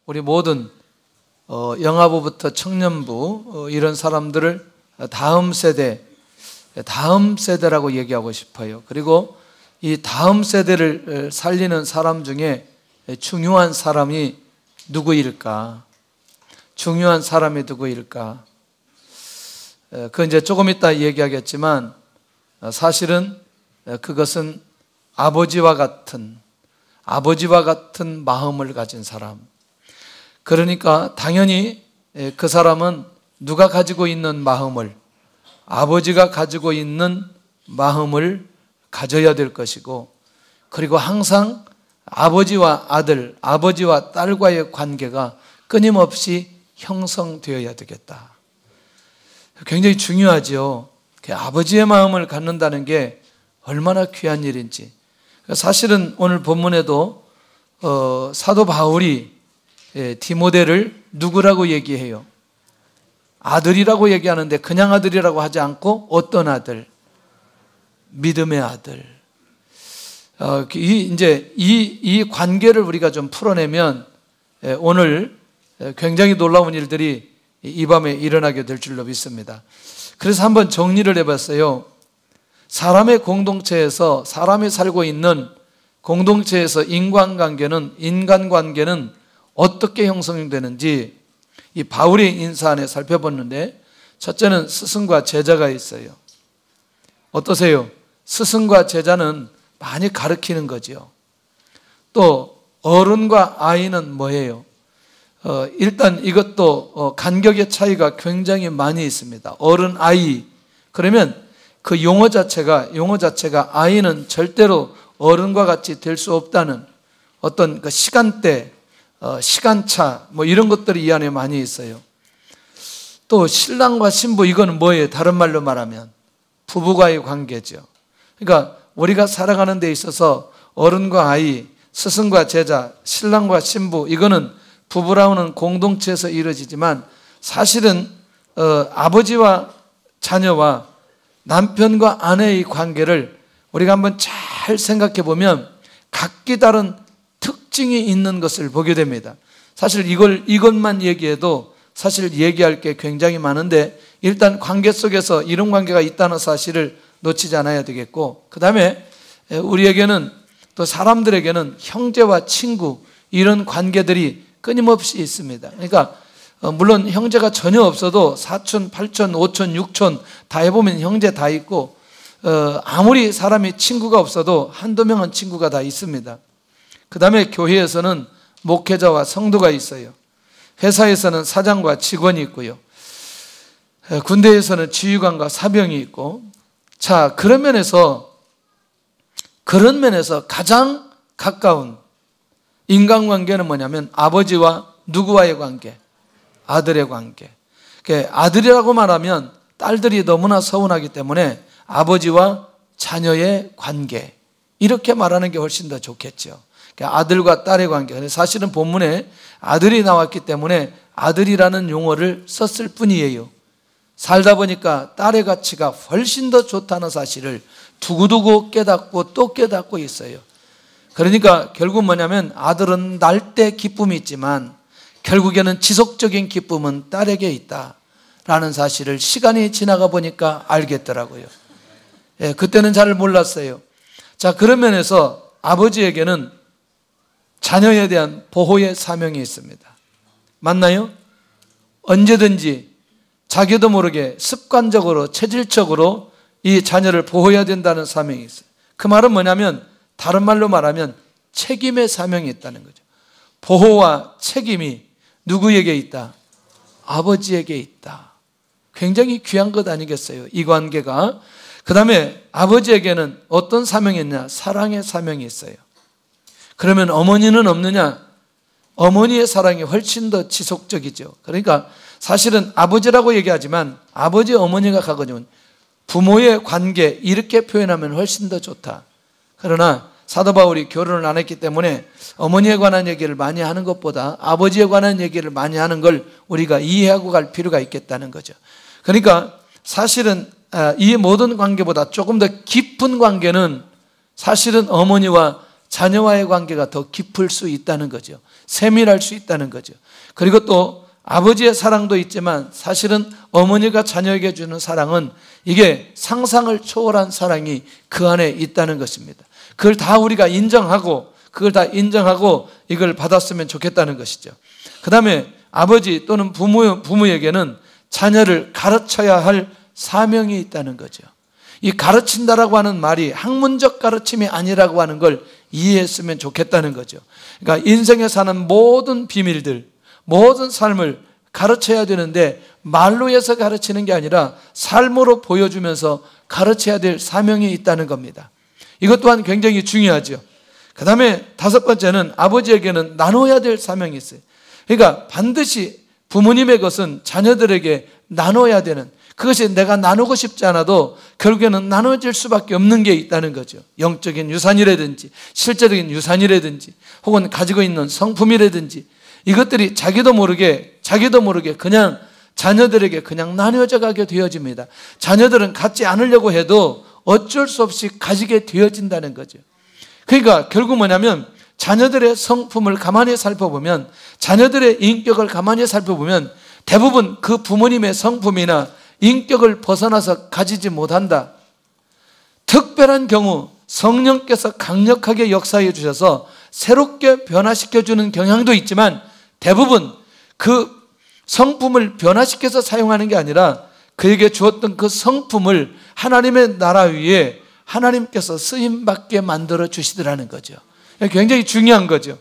우리 모든 영아부부터 청년부 이런 사람들을 다음 세대라고 얘기하고 싶어요. 그리고 이 다음 세대를 살리는 사람 중에 중요한 사람이 누구일까? 중요한 사람이 누구일까? 그 이제 조금 이따 얘기하겠지만 사실은 그것은 아버지와 같은 마음을 가진 사람. 그러니까 당연히 그 사람은 누가 가지고 있는 마음을, 아버지가 가지고 있는 마음을 가져야 될 것이고, 그리고 항상 아버지와 아들, 아버지와 딸과의 관계가 끊임없이 형성되어야 되겠다. 굉장히 중요하죠. 아버지의 마음을 갖는다는 게 얼마나 귀한 일인지. 사실은 오늘 본문에도 사도 바울이 디모데를 누구라고 얘기해요? 아들이라고 얘기하는데 그냥 아들이라고 하지 않고 어떤 아들? 믿음의 아들. 이 관계를 우리가 좀 풀어내면 오늘 굉장히 놀라운 일들이 이 밤에 일어나게 될 줄로 믿습니다. 그래서 한번 정리를 해봤어요. 사람의 공동체에서, 사람이 살고 있는 공동체에서 인간관계는 어떻게 형성되는지 이 바울의 인사 안에 살펴봤는데, 첫째는 스승과 제자가 있어요. 어떠세요? 스승과 제자는 많이 가르치는 거죠. 또 어른과 아이는 뭐예요? 일단 이것도 간격의 차이가 굉장히 많이 있습니다. 어른, 아이. 그러면 그 용어 자체가 아이는 절대로 어른과 같이 될 수 없다는 어떤 그 시간대, 시간차 뭐 이런 것들이 이 안에 많이 있어요. 또 신랑과 신부, 이거는 뭐예요? 다른 말로 말하면 부부과의 관계죠. 그러니까 우리가 살아가는 데 있어서 어른과 아이, 스승과 제자, 신랑과 신부, 이거는 부부라는 공동체에서 이루어지지만 사실은 아버지와 자녀와 남편과 아내의 관계를 우리가 한번 잘 생각해 보면 각기 다른 특징이 있는 것을 보게 됩니다. 사실 이것만 얘기해도 사실 얘기할 게 굉장히 많은데, 일단 관계 속에서 이런 관계가 있다는 사실을 놓치지 않아야 되겠고, 그 다음에 우리에게는, 또 사람들에게는 형제와 친구, 이런 관계들이 끊임없이 있습니다. 그러니까 물론 형제가 전혀 없어도 사촌, 팔촌, 오촌, 육촌 다 해보면 형제 다 있고, 아무리 사람이 친구가 없어도 한두 명은 친구가 다 있습니다. 그 다음에 교회에서는 목회자와 성도가 있어요. 회사에서는 사장과 직원이 있고요. 군대에서는 지휘관과 사병이 있고. 자, 그런 면에서 가장 가까운 인간관계는 뭐냐면 아버지와 누구와의 관계? 아들의 관계. 아들이라고 말하면 딸들이 너무나 서운하기 때문에 아버지와 자녀의 관계, 이렇게 말하는 게 훨씬 더 좋겠죠. 아들과 딸의 관계. 사실은 본문에 아들이 나왔기 때문에 아들이라는 용어를 썼을 뿐이에요. 살다 보니까 딸의 가치가 훨씬 더 좋다는 사실을 두고두고 깨닫고 또 깨닫고 있어요. 그러니까 결국 뭐냐면 아들은 날 때 기쁨이 있지만 결국에는 지속적인 기쁨은 딸에게 있다라는 사실을 시간이 지나가 보니까 알겠더라고요. 그때는 잘 몰랐어요. 자, 그런 면에서 아버지에게는 자녀에 대한 보호의 사명이 있습니다. 맞나요? 언제든지 자기도 모르게 습관적으로, 체질적으로 이 자녀를 보호해야 된다는 사명이 있어요. 그 말은 뭐냐면, 다른 말로 말하면 책임의 사명이 있다는 거죠. 보호와 책임이 누구에게 있다? 아버지에게 있다. 굉장히 귀한 것 아니겠어요? 이 관계가. 그 다음에 아버지에게는 어떤 사명이 있냐? 사랑의 사명이 있어요. 그러면 어머니는 없느냐? 어머니의 사랑이 훨씬 더 지속적이죠. 그러니까 사실은 아버지라고 얘기하지만 아버지, 어머니가 가거든요. 부모의 관계, 이렇게 표현하면 훨씬 더 좋다. 그러나 사도 바울이 결혼을 안 했기 때문에 어머니에 관한 얘기를 많이 하는 것보다 아버지에 관한 얘기를 많이 하는 걸 우리가 이해하고 갈 필요가 있겠다는 거죠. 그러니까 사실은 이 모든 관계보다 조금 더 깊은 관계는 사실은 어머니와 자녀와의 관계가 더 깊을 수 있다는 거죠. 세밀할 수 있다는 거죠. 그리고 또 아버지의 사랑도 있지만 사실은 어머니가 자녀에게 주는 사랑은 이게 상상을 초월한 사랑이 그 안에 있다는 것입니다. 그걸 다 우리가 인정하고 이걸 받았으면 좋겠다는 것이죠. 그 다음에 아버지 또는 부모에게는 자녀를 가르쳐야 할 사명이 있다는 거죠. 이 가르친다라고 하는 말이 학문적 가르침이 아니라고 하는 걸 이해했으면 좋겠다는 거죠. 그러니까 인생에 사는 모든 비밀들, 모든 삶을 가르쳐야 되는데 말로 해서 가르치는 게 아니라 삶으로 보여주면서 가르쳐야 될 사명이 있다는 겁니다. 이것 또한 굉장히 중요하죠. 그 다음에 5번째는 아버지에게는 나눠야 될 사명이 있어요. 그러니까 반드시 부모님의 것은 자녀들에게 나눠야 되는, 그것이 내가 나누고 싶지 않아도 결국에는 나눠질 수밖에 없는 게 있다는 거죠. 영적인 유산이라든지 실제적인 유산이라든지 혹은 가지고 있는 성품이라든지 이것들이 자기도 모르게 그냥 자녀들에게 그냥 나뉘어져 가게 되어집니다. 자녀들은 갖지 않으려고 해도 어쩔 수 없이 가지게 되어진다는 거죠. 그러니까 결국 뭐냐면 자녀들의 성품을 가만히 살펴보면, 자녀들의 인격을 가만히 살펴보면 대부분 그 부모님의 성품이나 인격을 벗어나서 가지지 못한다. 특별한 경우 성령께서 강력하게 역사해 주셔서 새롭게 변화시켜주는 경향도 있지만 대부분 그 성품을 변화시켜서 사용하는 게 아니라 그에게 주었던 그 성품을 하나님의 나라 위에 하나님께서 쓰임받게 만들어 주시더라는 거죠. 굉장히 중요한 거죠.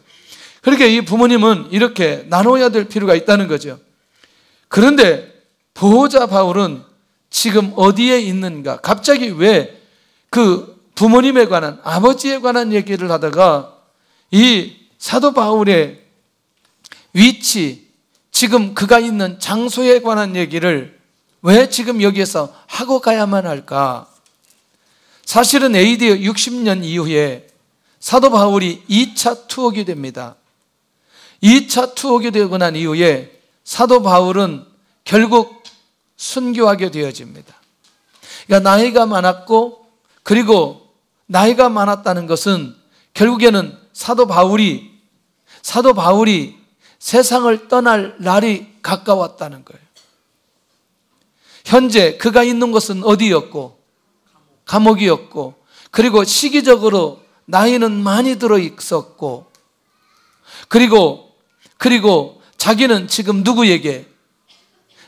그렇게 이 부모님은 이렇게 나눠야 될 필요가 있다는 거죠. 그런데 보호자 바울은 지금 어디에 있는가? 갑자기 왜 그 부모님에 관한, 아버지에 관한 얘기를 하다가 이 사도 바울의 위치, 지금 그가 있는 장소에 관한 얘기를 왜 지금 여기에서 하고 가야만 할까? 사실은 AD 60년 이후에 사도 바울이 2차 투옥이 됩니다. 2차 투옥이 되고 난 이후에 사도 바울은 결국 순교하게 되어집니다. 그러니까 나이가 많았고, 그리고 나이가 많았다는 것은 결국에는 사도 바울이 세상을 떠날 날이 가까웠다는 거예요. 현재 그가 있는 곳은 어디였고? 감옥이었고, 그리고 시기적으로 나이는 많이 들어 있었고, 그리고 자기는 지금 누구에게?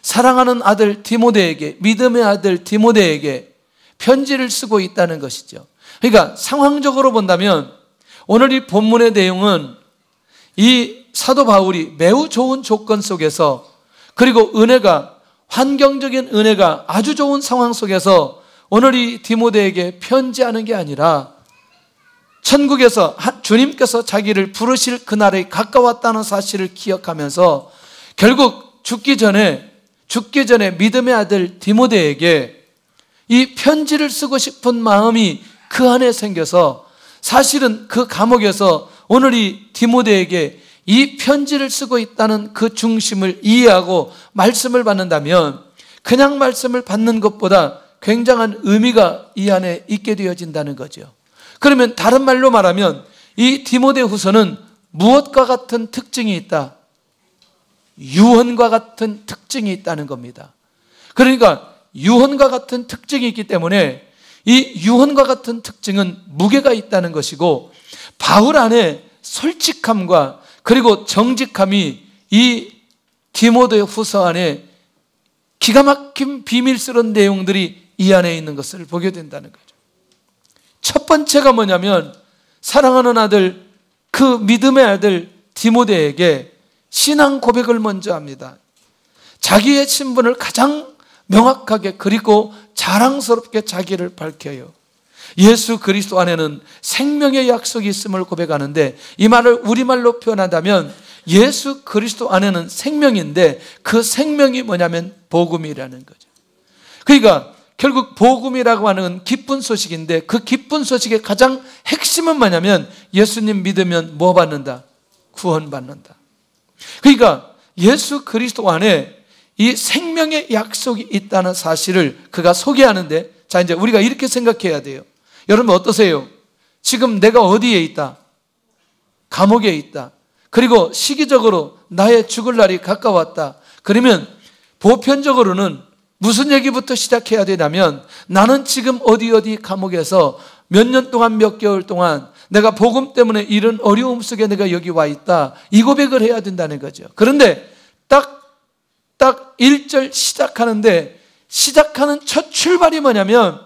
사랑하는 아들 디모데에게, 믿음의 아들 디모데에게 편지를 쓰고 있다는 것이죠. 그러니까 상황적으로 본다면 오늘 이 본문의 내용은 이 사도 바울이 매우 좋은 조건 속에서, 그리고 환경적인 은혜가 아주 좋은 상황 속에서 오늘 이 디모데에게 편지하는 게 아니라 천국에서 주님께서 자기를 부르실 그날이 가까웠다는 사실을 기억하면서 결국 죽기 전에 믿음의 아들 디모데에게 이 편지를 쓰고 싶은 마음이 그 안에 생겨서, 사실은 그 감옥에서 오늘 이 디모데에게 이 편지를 쓰고 있다는 그 중심을 이해하고 말씀을 받는다면 그냥 말씀을 받는 것보다 굉장한 의미가 이 안에 있게 되어진다는 거죠. 그러면 다른 말로 말하면 이 디모데후서는 무엇과 같은 특징이 있다? 유언과 같은 특징이 있다는 겁니다. 그러니까 유언과 같은 특징이 있기 때문에 이 유언과 같은 특징은 무게가 있다는 것이고, 바울 안에 솔직함과 그리고 정직함이 이 디모데후서 안에 기가 막힌 비밀스러운 내용들이 이 안에 있는 것을 보게 된다는 거죠. 첫 번째가 뭐냐면 사랑하는 아들, 그 믿음의 아들 디모데에게 신앙 고백을 먼저 합니다. 자기의 신분을 가장 명확하게 그리고 자랑스럽게 자기를 밝혀요. 예수 그리스도 안에는 생명의 약속이 있음을 고백하는데, 이 말을 우리말로 표현한다면 예수 그리스도 안에는 생명인데 그 생명이 뭐냐면 복음이라는 거죠. 그러니까 결국 복음이라고 하는 기쁜 소식인데, 그 기쁜 소식의 가장 핵심은 뭐냐면 예수님 믿으면 뭐 받는다? 구원받는다. 그러니까 예수 그리스도 안에 이 생명의 약속이 있다는 사실을 그가 소개하는데, 자 이제 우리가 이렇게 생각해야 돼요. 여러분 어떠세요? 지금 내가 어디에 있다? 감옥에 있다. 그리고 시기적으로 나의 죽을 날이 가까웠다. 그러면 보편적으로는 무슨 얘기부터 시작해야 되냐면 나는 지금 어디 감옥에서 몇 년 동안 몇 개월 동안 내가 복음 때문에 이런 어려움 속에 내가 여기 와 있다. 이 고백을 해야 된다는 거죠. 그런데 딱 1절 시작하는데 시작하는 첫 출발이 뭐냐면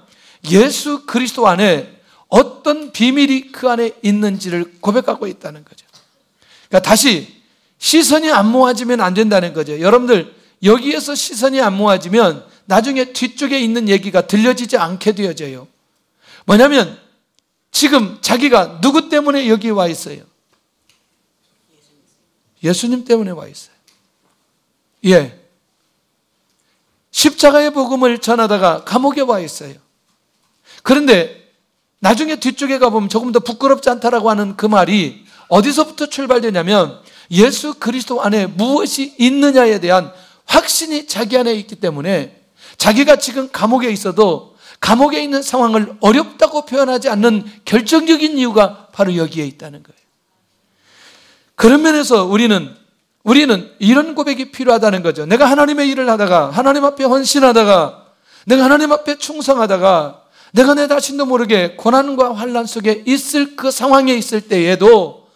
예수 그리스도 안에 어떤 비밀이 그 안에 있는지를 고백하고 있다는 거죠. 그러니까 다시 시선이 안 모아지면 안 된다는 거죠. 여러분들 여기에서 시선이 안 모아지면 나중에 뒤쪽에 있는 얘기가 들려지지 않게 되어져요. 뭐냐면 지금 자기가 누구 때문에 여기 와 있어요? 예수님 때문에 와 있어요. 예. 십자가의 복음을 전하다가 감옥에 와 있어요. 그런데 나중에 뒤쪽에 가보면 조금 더 부끄럽지 않다라고 하는 그 말이 어디서부터 출발되냐면 예수 그리스도 안에 무엇이 있느냐에 대한 확신이 자기 안에 있기 때문에 자기가 지금 감옥에 있어도 감옥에 있는 상황을 어렵다고 표현하지 않는 결정적인 이유가 바로 여기에 있다는 거예요. 그런 면에서 우리는 이런 고백이 필요하다는 거죠. 내가 하나님의 일을 하다가 하나님 앞에 헌신하다가 내가 하나님 앞에 충성하다가 내가 내 자신도 모르게 고난과 환난 속에 있을 그 상황에 있을 때에도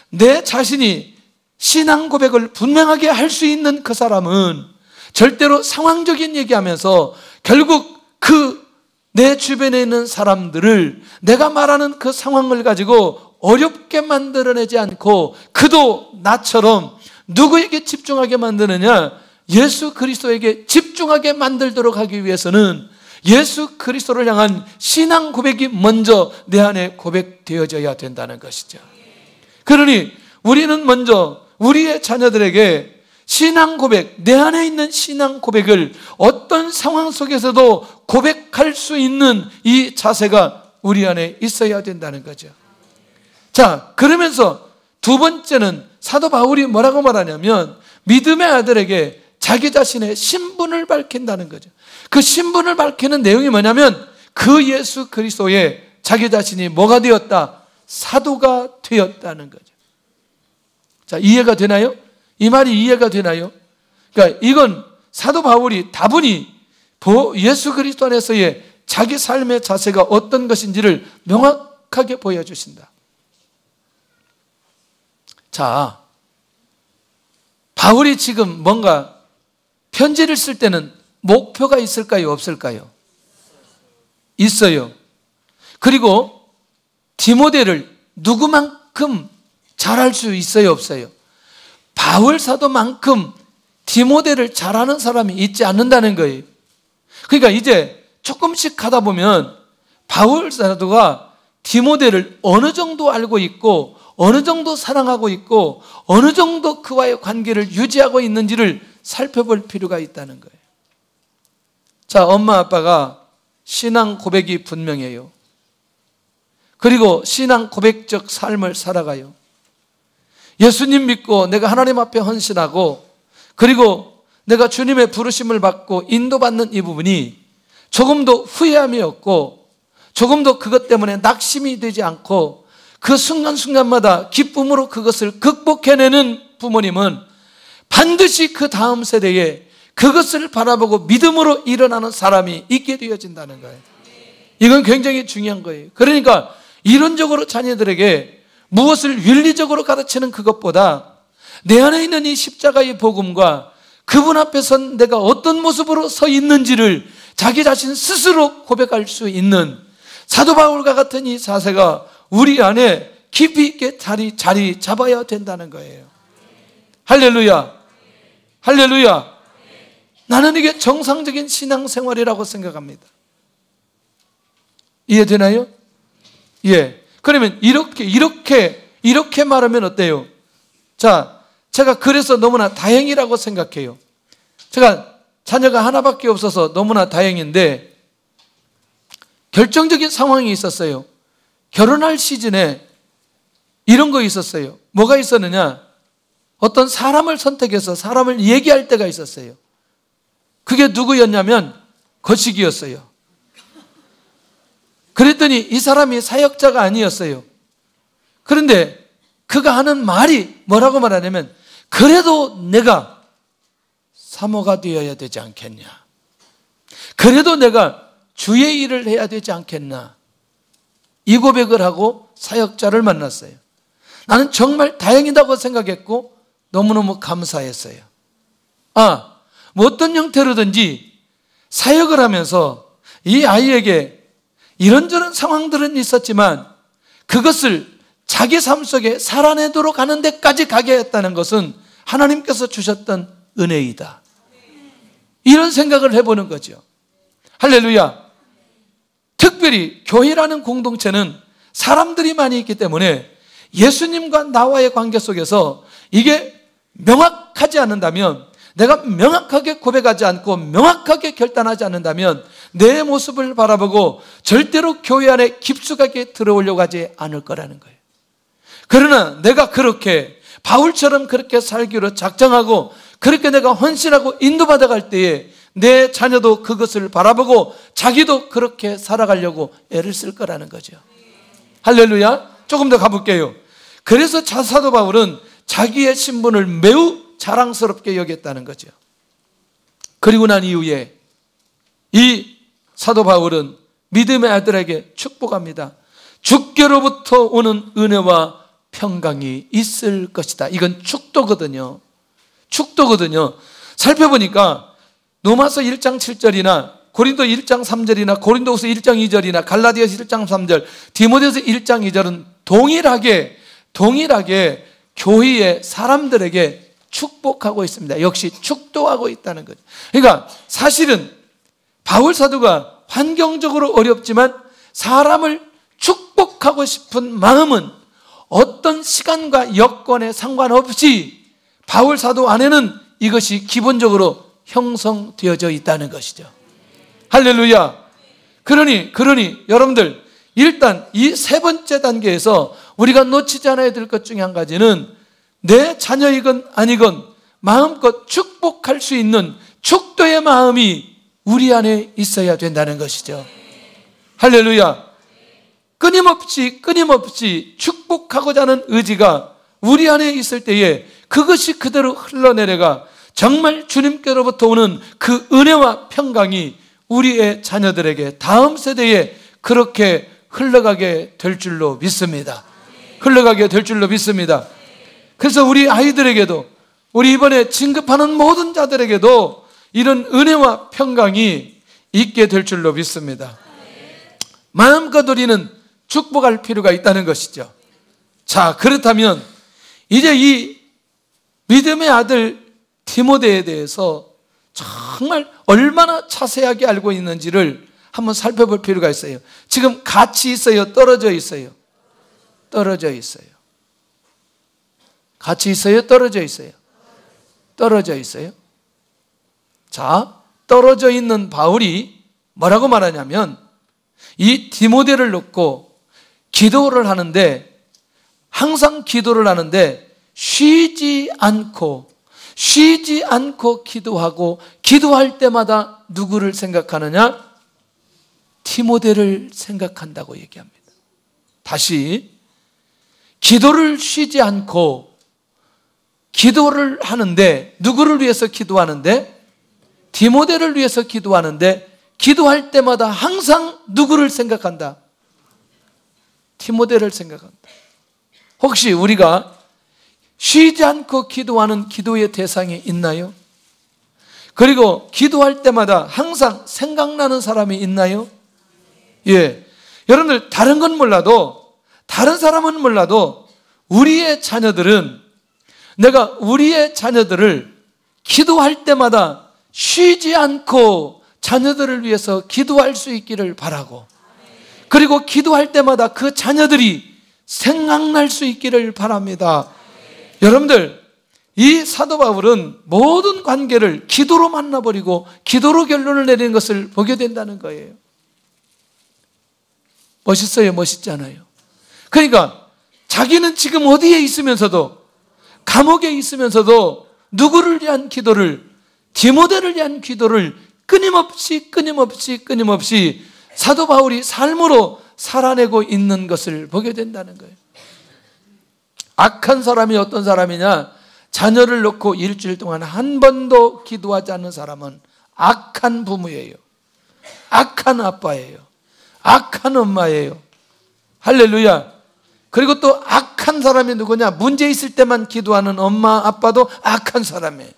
내 자신이 신앙 고백을 분명하게 할 수 있는 그 사람은 절대로 상황적인 얘기하면서 결국 그 내 주변에 있는 사람들을 내가 말하는 그 상황을 가지고 어렵게 만들어내지 않고 그도 나처럼 누구에게 집중하게 만드느냐? 예수 그리스도에게 집중하게 만들도록 하기 위해서는 예수 그리스도를 향한 신앙 고백이 먼저 내 안에 고백되어져야 된다는 것이죠. 그러니 우리는 먼저 우리의 자녀들에게 신앙 고백, 내 안에 있는 신앙 고백을 어떤 상황 속에서도 고백할 수 있는 이 자세가 우리 안에 있어야 된다는 거죠. 자, 그러면서 두 번째는 사도 바울이 뭐라고 말하냐면 믿음의 아들에게 자기 자신의 신분을 밝힌다는 거죠. 그 신분을 밝히는 내용이 뭐냐면 그 예수 그리스도에 자기 자신이 뭐가 되었다? 사도가 되었다는 거죠. 자, 이해가 되나요? 이 말이 이해가 되나요? 그러니까 이건 사도 바울이 다분히 예수 그리스도 안에서의 자기 삶의 자세가 어떤 것인지를 명확하게 보여주신다. 자, 바울이 지금 뭔가 편지를 쓸 때는 목표가 있을까요? 없을까요? 있어요. 그리고 디모데를 누구만큼 잘할 수 있어요? 없어요? 바울 사도만큼 디모데를 잘하는 사람이 있지 않는다는 거예요. 그러니까 이제 조금씩 하다 보면 바울 사도가 디모데를 어느 정도 알고 있고 어느 정도 사랑하고 있고 어느 정도 그와의 관계를 유지하고 있는지를 살펴볼 필요가 있다는 거예요. 자, 엄마 아빠가 신앙 고백이 분명해요. 그리고 신앙 고백적 삶을 살아가요. 예수님 믿고 내가 하나님 앞에 헌신하고 그리고 내가 주님의 부르심을 받고 인도받는 이 부분이 조금도 후회함이 없고 조금도 그것 때문에 낙심이 되지 않고 그 순간순간마다 기쁨으로 그것을 극복해내는 부모님은 반드시 그 다음 세대에 그것을 바라보고 믿음으로 일어나는 사람이 있게 되어진다는 거예요. 이건 굉장히 중요한 거예요. 그러니까 이론적으로 자녀들에게 무엇을 윤리적으로 가르치는 그것보다 내 안에 있는 이 십자가의 복음과 그분 앞에서 내가 어떤 모습으로 서 있는지를 자기 자신 스스로 고백할 수 있는 사도 바울과 같은 이 자세가 우리 안에 깊이 있게 자리 잡아야 된다는 거예요. 할렐루야. 할렐루야. 나는 이게 정상적인 신앙생활이라고 생각합니다. 이해되나요? 예. 그러면 이렇게 말하면 어때요? 자, 제가 그래서 너무나 다행이라고 생각해요. 제가 자녀가 하나밖에 없어서 너무나 다행인데 결정적인 상황이 있었어요. 결혼할 시즌에 이런 거 있었어요. 뭐가 있었느냐? 어떤 사람을 선택해서 사람을 얘기할 때가 있었어요. 그게 누구였냐면 거시기였어요. 그랬더니 이 사람이 사역자가 아니었어요. 그런데 그가 하는 말이 뭐라고 말하냐면, 그래도 내가 사모가 되어야 되지 않겠냐, 그래도 내가 주의 일을 해야 되지 않겠나, 이 고백을 하고 사역자를 만났어요. 나는 정말 다행이라고 생각했고 너무너무 감사했어요. 뭐 어떤 형태로든지 사역을 하면서 이 아이에게 이런저런 상황들은 있었지만 그것을 자기 삶 속에 살아내도록 하는 데까지 가게 했다는 것은 하나님께서 주셨던 은혜이다, 이런 생각을 해보는 거죠. 할렐루야. 특별히 교회라는 공동체는 사람들이 많이 있기 때문에 예수님과 나와의 관계 속에서 이게 명확하지 않는다면, 내가 명확하게 고백하지 않고 명확하게 결단하지 않는다면 내 모습을 바라보고 절대로 교회 안에 깊숙하게 들어오려고 하지 않을 거라는 거예요. 그러나 내가 그렇게 바울처럼 그렇게 살기로 작정하고 그렇게 내가 헌신하고 인도받아 갈 때에 내 자녀도 그것을 바라보고 자기도 그렇게 살아가려고 애를 쓸 거라는 거죠. 할렐루야. 조금 더 가볼게요. 그래서 사도 바울은 자기의 신분을 매우 자랑스럽게 여겼다는 거죠. 그리고 난 이후에 이 사도 바울은 믿음의 아들에게 축복합니다. 주께로부터 오는 은혜와 평강이 있을 것이다. 이건 축도거든요. 축도거든요. 살펴보니까 로마서 1장 7절이나 고린도 1장 3절이나 고린도후서 1장 2절이나 갈라디아서 1장 3절, 디모데서 1장 2절은 동일하게 교회의 사람들에게 축복하고 있습니다. 역시 축도하고 있다는 거죠. 그러니까 사실은 바울 사도가 환경적으로 어렵지만 사람을 축복하고 싶은 마음은 어떤 시간과 여건에 상관없이 바울 사도 안에는 이것이 기본적으로 형성되어져 있다는 것이죠. 할렐루야. 그러니 여러분들, 일단 이 세 번째 단계에서 우리가 놓치지 않아야 될 것 중에 한 가지는 내 자녀이건 아니건 마음껏 축복할 수 있는 축도의 마음이 우리 안에 있어야 된다는 것이죠. 할렐루야. 끊임없이 축복하고자 하는 의지가 우리 안에 있을 때에 그것이 그대로 흘러내려가 정말 주님께로부터 오는 그 은혜와 평강이 우리의 자녀들에게, 다음 세대에 그렇게 흘러가게 될 줄로 믿습니다. 흘러가게 될 줄로 믿습니다. 그래서 우리 아이들에게도, 우리 이번에 진급하는 모든 자들에게도 이런 은혜와 평강이 있게 될 줄로 믿습니다. 마음껏 우리는 축복할 필요가 있다는 것이죠. 자, 그렇다면 이제 이 믿음의 아들 디모데에 대해서 정말 얼마나 자세하게 알고 있는지를 한번 살펴볼 필요가 있어요. 지금 같이 있어요? 떨어져 있어요? 떨어져 있어요. 같이 있어요? 떨어져 있어요? 떨어져 있어요. 자, 떨어져 있는 바울이 뭐라고 말하냐면, 이 디모데를 놓고 기도를 하는데, 항상 기도를 하는데 쉬지 않고 기도하고, 기도할 때마다 누구를 생각하느냐? 디모데를 생각한다고 얘기합니다. 다시, 기도를 쉬지 않고 기도를 하는데, 누구를 위해서 기도하는데? 디모데를 위해서 기도하는데, 기도할 때마다 항상 누구를 생각한다? 디모데를 생각한다. 혹시 우리가 쉬지 않고 기도하는 기도의 대상이 있나요? 그리고 기도할 때마다 항상 생각나는 사람이 있나요? 예. 여러분들, 다른 건 몰라도, 다른 사람은 몰라도 우리의 자녀들은, 내가 우리의 자녀들을 기도할 때마다 쉬지 않고 자녀들을 위해서 기도할 수 있기를 바라고, 그리고 기도할 때마다 그 자녀들이 생각날 수 있기를 바랍니다. 여러분들, 이 사도 바울은 모든 관계를 기도로 만나버리고 기도로 결론을 내리는 것을 보게 된다는 거예요. 멋있어요? 멋있잖아요. 그러니까 자기는 지금 어디에 있으면서도, 감옥에 있으면서도 누구를 위한 기도를, 디모데를 위한 기도를 끊임없이 사도 바울이 삶으로 살아내고 있는 것을 보게 된다는 거예요. 악한 사람이 어떤 사람이냐? 자녀를 놓고 일주일 동안 한 번도 기도하지 않는 사람은 악한 부모예요. 악한 아빠예요. 악한 엄마예요. 할렐루야. 그리고 또 악한 사람이 누구냐? 문제 있을 때만 기도하는 엄마, 아빠도 악한 사람이에요.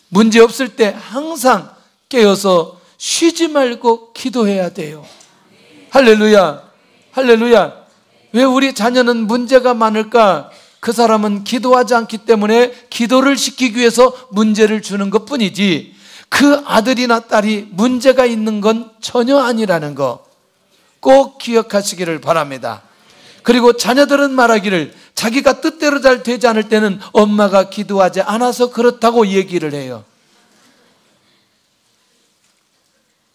문제 없을 때 항상 깨어서 쉬지 말고 기도해야 돼요. 할렐루야. 할렐루야. 왜 우리 자녀는 문제가 많을까? 그 사람은 기도하지 않기 때문에 기도를 시키기 위해서 문제를 주는 것뿐이지, 그 아들이나 딸이 문제가 있는 건 전혀 아니라는 거 꼭 기억하시기를 바랍니다. 그리고 자녀들은 말하기를 자기가 뜻대로 잘 되지 않을 때는 엄마가 기도하지 않아서 그렇다고 얘기를 해요.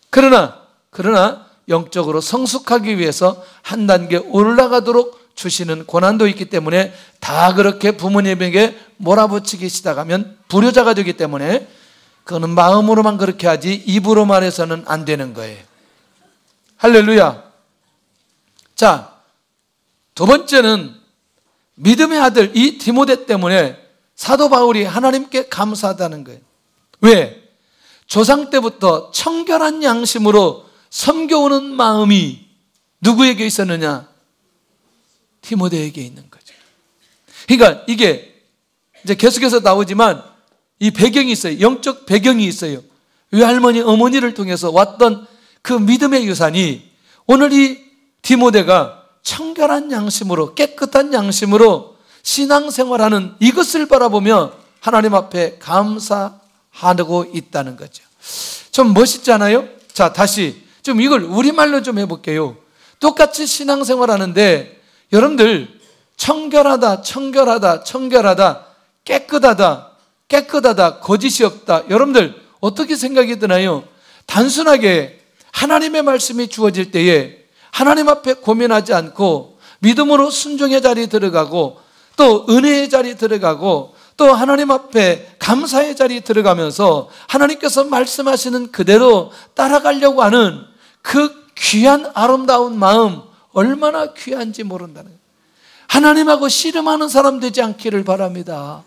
그러나 영적으로 성숙하기 위해서 한 단계 올라가도록 주시는 고난도 있기 때문에 다 그렇게 부모님에게 몰아붙이기 시작하면 불효자가 되기 때문에 그거는 마음으로만 그렇게 하지 입으로 말해서는 안 되는 거예요. 할렐루야. 자, 두 번째는 믿음의 아들 이 디모데 때문에 사도 바울이 하나님께 감사하다는 거예요. 왜? 조상 때부터 청결한 양심으로 섬겨오는 마음이 누구에게 있었느냐? 디모데에게 있는 거죠. 그러니까 이게 이제 계속해서 나오지만 이 배경이 있어요. 영적 배경이 있어요. 외할머니, 어머니를 통해서 왔던 그 믿음의 유산이 오늘 이 디모데가 청결한 양심으로, 깨끗한 양심으로 신앙생활하는 이것을 바라보며 하나님 앞에 감사하고 있다는 거죠. 좀 멋있잖아요? 자, 다시 좀 이걸 우리말로 좀 해볼게요. 똑같이 신앙생활하는데 여러분들 청결하다, 청결하다, 청결하다, 깨끗하다, 깨끗하다, 거짓이 없다, 여러분들 어떻게 생각이 드나요? 단순하게 하나님의 말씀이 주어질 때에 하나님 앞에 고민하지 않고 믿음으로 순종의 자리에 들어가고 또 은혜의 자리에 들어가고 또 하나님 앞에 감사의 자리에 들어가면서 하나님께서 말씀하시는 그대로 따라가려고 하는 그 귀한 아름다운 마음, 얼마나 귀한지 모른다는 거예요. 하나님하고 씨름하는 사람 되지 않기를 바랍니다.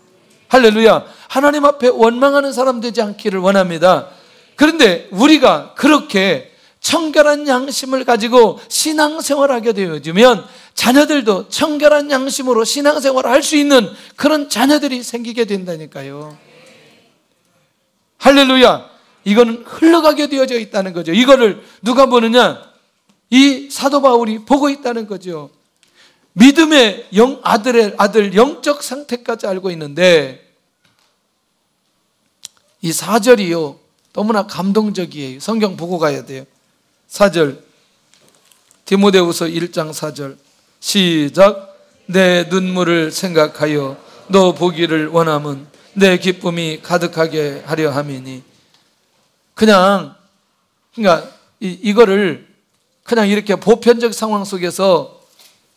할렐루야. 하나님 앞에 원망하는 사람 되지 않기를 원합니다. 그런데 우리가 그렇게 청결한 양심을 가지고 신앙생활하게 되어지면 자녀들도 청결한 양심으로 신앙생활을 할 수 있는 그런 자녀들이 생기게 된다니까요. 할렐루야. 이거는 흘러가게 되어져 있다는 거죠. 이거를 누가 보느냐? 이 사도 바울이 보고 있다는 거죠. 믿음의 아들 영적 상태까지 알고 있는데 이 4절이요 너무나 감동적이에요. 성경 보고 가야 돼요. 4절 디모데후서 1장 4절 시작. 내 눈물을 생각하여 너 보기를 원함은 내 기쁨이 가득하게 하려 함이니. 그러니까 이거를 그냥 이렇게 보편적 상황 속에서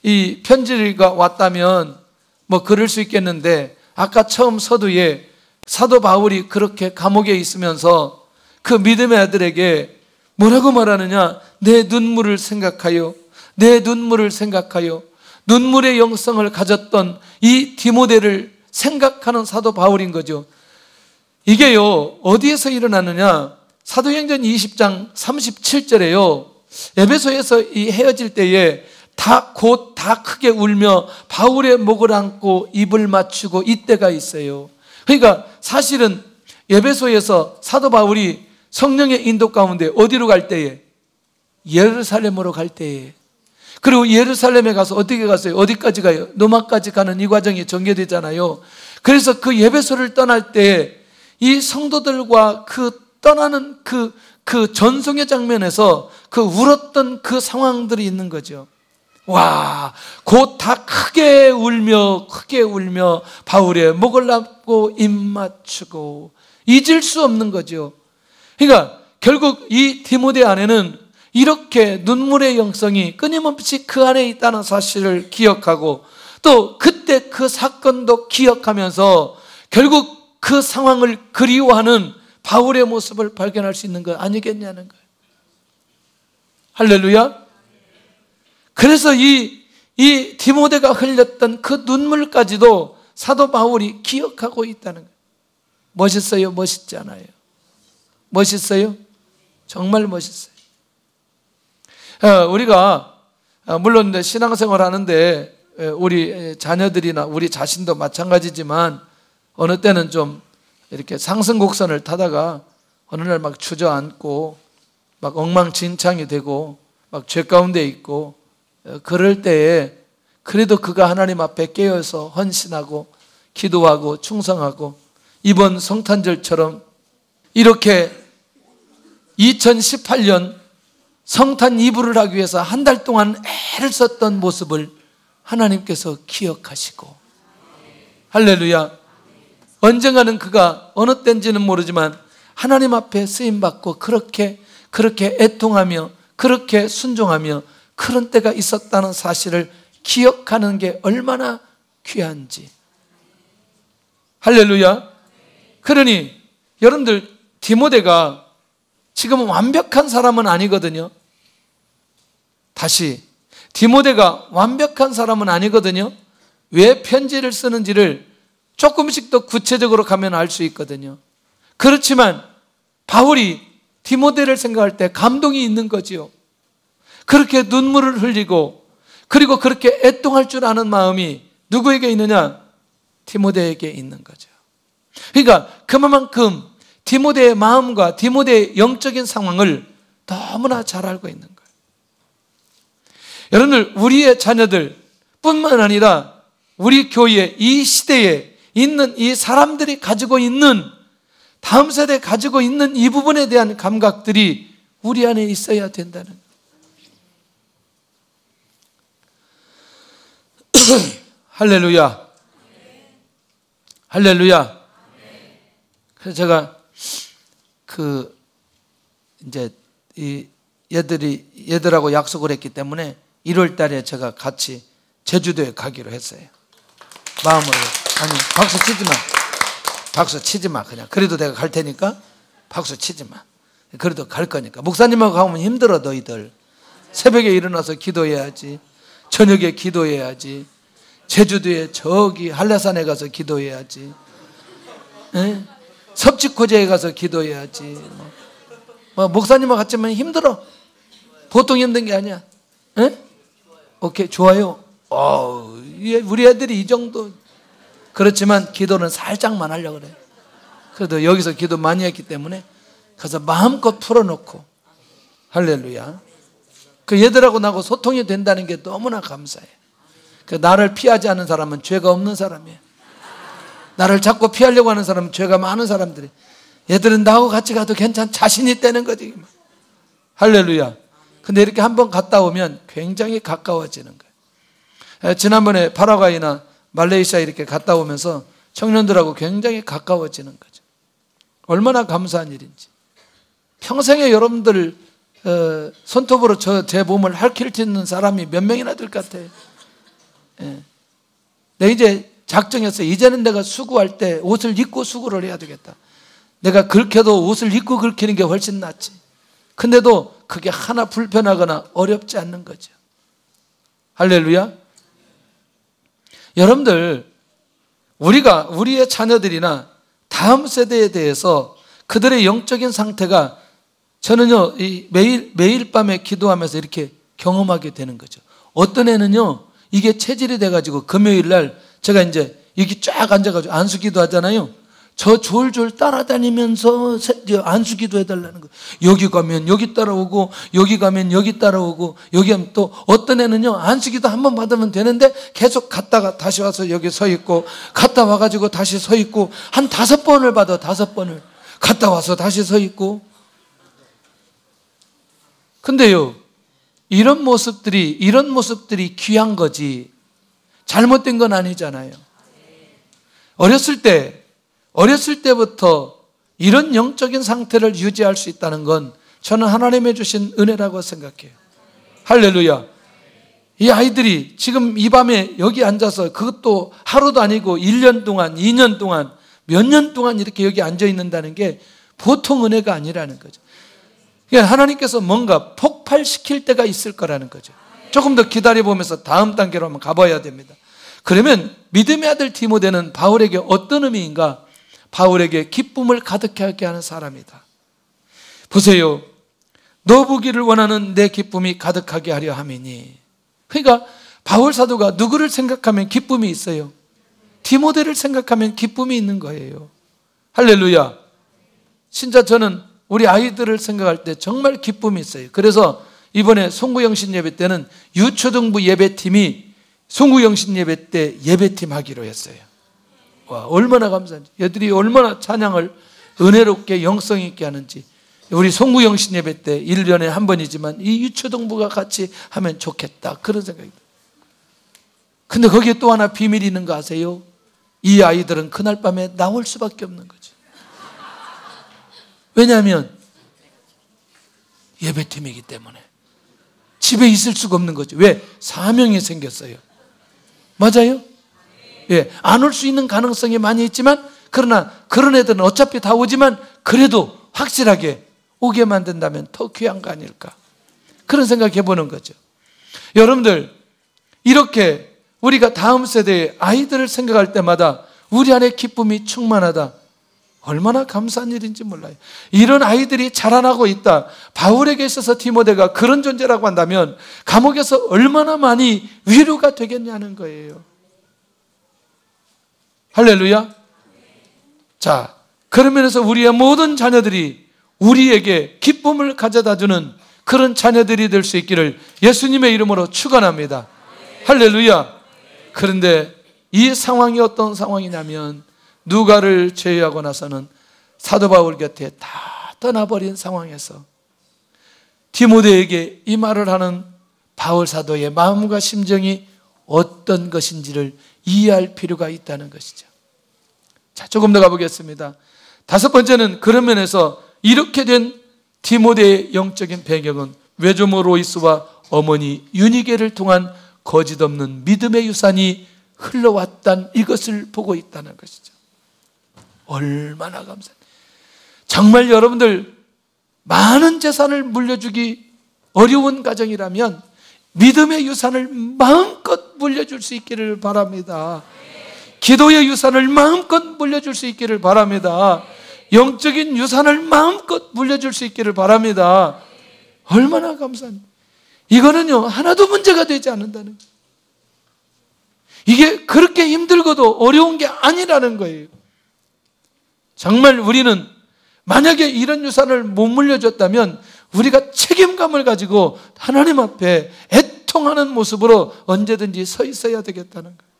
이 편지가 왔다면 뭐 그럴 수 있겠는데, 아까 처음 서두에 사도 바울이 그렇게 감옥에 있으면서 그 믿음의 아들에게 뭐라고 말하느냐? 내 눈물을 생각하여, 내 눈물을 생각하여. 눈물의 영성을 가졌던 이 디모데를 생각하는 사도 바울인 거죠. 이게요 어디에서 일어나느냐? 사도행전 20장 37절에요 에베소에서 이 헤어질 때에 곧 다 크게 울며 바울의 목을 안고 입을 맞추고 이때가 있어요. 그러니까 사실은 에베소에서 사도 바울이 성령의 인도 가운데 어디로 갈 때에? 예루살렘으로 갈 때에. 그리고 예루살렘에 가서 어떻게 갔어요? 어디까지 가요? 로마까지 가는 이 과정이 전개되잖아요. 그래서 그 에베소를 떠날 때 이 성도들과 그 떠나는 그 전송의 장면에서 그 울었던 그 상황들이 있는 거죠. 와, 곧 다 크게 울며 바울의 목을 안고 입 맞추고 잊을 수 없는 거죠. 그러니까 결국 이 디모데 안에는 이렇게 눈물의 영성이 끊임없이 그 안에 있다는 사실을 기억하고 또 그때 그 사건도 기억하면서 결국 그 상황을 그리워하는 바울의 모습을 발견할 수 있는 것 아니겠냐는 거예요. 할렐루야. 그래서 이 이 디모데가 흘렸던 그 눈물까지도 사도 바울이 기억하고 있다는 거예요. 멋있어요? 멋있지 않아요? 멋있어요? 정말 멋있어요. 우리가 물론 신앙생활 하는데 우리 자녀들이나 우리 자신도 마찬가지지만 어느 때는 좀 이렇게 상승곡선을 타다가 어느 날 막 주저앉고 막 엉망진창이 되고 막 죄 가운데 있고 그럴 때에 그래도 그가 하나님 앞에 깨어서 헌신하고 기도하고 충성하고 이번 성탄절처럼 이렇게 2018년 성탄 이브를 하기 위해서 한 달 동안 애를 썼던 모습을 하나님께서 기억하시고 할렐루야. 언젠가는 그가 어느 때인지는 모르지만 하나님 앞에 쓰임받고 그렇게 애통하며 그렇게 순종하며 그런 때가 있었다는 사실을 기억하는 게 얼마나 귀한지. 할렐루야. 그러니 여러분들 디모데가 지금 완벽한 사람은 아니거든요. 다시 디모데가 완벽한 사람은 아니거든요. 왜 편지를 쓰는지를 조금씩 더 구체적으로 가면 알 수 있거든요. 그렇지만 바울이 디모데를 생각할 때 감동이 있는 거지요. 그렇게 눈물을 흘리고 그리고 그렇게 애통할 줄 아는 마음이 누구에게 있느냐? 디모데에게 있는 거죠. 그러니까 그만큼 디모데의 마음과 디모데의 영적인 상황을 너무나 잘 알고 있는 거예요. 여러분들 우리의 자녀들 뿐만 아니라 우리 교회 이 시대에 있는 이 사람들이 가지고 있는 다음 세대에 가지고 있는 이 부분에 대한 감각들이 우리 안에 있어야 된다는 거예요. 할렐루야. 할렐루야. 그래서 제가 이제 얘들하고 약속을 했기 때문에 1월 달에 제가 같이 제주도에 가기로 했어요. 마음으로. 아니, 박수 치지 마. 박수 치지 마. 그냥. 그래도 내가 갈 테니까 박수 치지 마. 그래도 갈 거니까. 목사님하고 가면 힘들어, 너희들. 새벽에 일어나서 기도해야지. 저녁에 기도해야지. 제주도에 저기 한라산에 가서 기도해야지. 에? 섭지코제에 가서 기도해야지. 목사님하고 같이 하면 힘들어. 보통 힘든 게 아니야. 에? 오케이, 좋아요. 우리 애들이 이 정도. 그렇지만 기도는 살짝만 하려고 그래. 그래도 여기서 기도 많이 했기 때문에 가서 마음껏 풀어놓고. 할렐루야. 그 얘들하고 나하고 소통이 된다는 게 너무나 감사해. 그 나를 피하지 않는 사람은 죄가 없는 사람이에요. 나를 자꾸 피하려고 하는 사람은 죄가 많은 사람들이. 얘들은 나하고 같이 가도 자신이 있다는 거지. 할렐루야. 근데 이렇게 한번 갔다 오면 굉장히 가까워지는 거예요. 지난번에 파라과이나 말레이시아 이렇게 갔다 오면서 청년들하고 굉장히 가까워지는 거죠. 얼마나 감사한 일인지. 평생에 여러분들 손톱으로 제 몸을 핥힐 사람이 몇 명이나 될 것 같아요. 내가 이제 작정했어요. 이제는 내가 수구할 때 옷을 입고 수구를 해야 되겠다. 내가 긁혀도 옷을 입고 긁히는 게 훨씬 낫지. 근데도 그게 하나 불편하거나 어렵지 않는 거죠. 할렐루야. 여러분들 우리의 자녀들이나 다음 세대에 대해서 그들의 영적인 상태가 저는요 매일 밤에 기도하면서 이렇게 경험하게 되는 거죠. 어떤 애는요 이게 체질이 돼가지고 금요일 날 제가 이제 여기 쫙 앉아가지고 안수기도 하잖아요. 저 졸졸 따라다니면서 안수기도 해달라는 거예요. 여기 가면 여기 따라오고 여기 가면 여기 따라오고 여기 하면 또 어떤 애는요 안수기도 한번 받으면 되는데 계속 갔다가 다시 와서 여기 서 있고 갔다 와가지고 다시 서 있고 한 5번을 받아. 5번을 갔다 와서 다시 서 있고. 근데요 이런 모습들이 귀한 거지 잘못된 건 아니잖아요. 어렸을 때부터 이런 영적인 상태를 유지할 수 있다는 건 저는 하나님의 주신 은혜라고 생각해요. 할렐루야. 이 아이들이 지금 이 밤에 여기 앉아서 그것도 하루도 아니고 1년 동안 2년 동안 몇 년 동안 이렇게 여기 앉아 있는다는 게 보통 은혜가 아니라는 거죠. 그러니까 하나님께서 뭔가 폭발시킬 때가 있을 거라는 거죠. 조금 더 기다려보면서 다음 단계로 한번 가봐야 됩니다. 그러면 믿음의 아들 디모데는 바울에게 어떤 의미인가? 바울에게 기쁨을 가득하게 하는 사람이다. 보세요. 너 보기를 원하는 내 기쁨이 가득하게 하려 함이니. 그러니까 바울 사도가 누구를 생각하면 기쁨이 있어요? 디모데를 생각하면 기쁨이 있는 거예요. 할렐루야. 진짜 저는 우리 아이들을 생각할 때 정말 기쁨이 있어요. 그래서 이번에 송구영신 예배 때는 유초등부 예배팀이 송구영신 예배 때 예배팀 하기로 했어요. 와, 얼마나 감사한지. 얘들이 얼마나 찬양을 은혜롭게 영성 있게 하는지. 우리 송구영신 예배 때 1년에 한 번이지만 이 유초등부가 같이 하면 좋겠다, 그런 생각이 들어요. 근데 거기에 또 하나 비밀이 있는 거 아세요? 이 아이들은 그날 밤에 나올 수밖에 없는 거죠. 왜냐하면 예배팀이기 때문에 집에 있을 수가 없는 거죠. 왜? 사명이 생겼어요. 맞아요? 예, 안 올 수 있는 가능성이 많이 있지만, 그러나 그런 애들은 어차피 다 오지만 그래도 확실하게 오게 만든다면 더 귀한 거 아닐까, 그런 생각 해보는 거죠. 여러분들, 이렇게 우리가 다음 세대의 아이들을 생각할 때마다 우리 안에 기쁨이 충만하다, 얼마나 감사한 일인지 몰라요. 이런 아이들이 자라나고 있다. 바울에게 있어서 디모데가 그런 존재라고 한다면 감옥에서 얼마나 많이 위로가 되겠냐는 거예요. 할렐루야. 자, 그런 면에서 우리의 모든 자녀들이 우리에게 기쁨을 가져다주는 그런 자녀들이 될 수 있기를 예수님의 이름으로 축원합니다. 할렐루야. 그런데 이 상황이 어떤 상황이냐면, 누가를 제외하고 나서는 사도 바울 곁에 다 떠나버린 상황에서 디모데에게 이 말을 하는 바울 사도의 마음과 심정이 어떤 것인지를 이해할 필요가 있다는 것이죠. 자, 조금 더 가보겠습니다. 다섯 번째는 그런 면에서 이렇게 된 디모데의 영적인 배경은 외조모 로이스와 어머니 유니게를 통한 거짓 없는 믿음의 유산이 흘러왔단 이것을 보고 있다는 것이죠. 얼마나 감사해요. 정말 여러분들 많은 재산을 물려주기 어려운 가정이라면 믿음의 유산을 마음껏 물려줄 수 있기를 바랍니다. 기도의 유산을 마음껏 물려줄 수 있기를 바랍니다. 영적인 유산을 마음껏 물려줄 수 있기를 바랍니다. 얼마나 감사합니다. 이거는요, 하나도 문제가 되지 않는다는 거예요. 이게 그렇게 힘들고도 어려운 게 아니라는 거예요. 정말 우리는 만약에 이런 유산을 못 물려줬다면 우리가 책임감을 가지고 하나님 앞에 애통하는 모습으로 언제든지 서 있어야 되겠다는 거예요.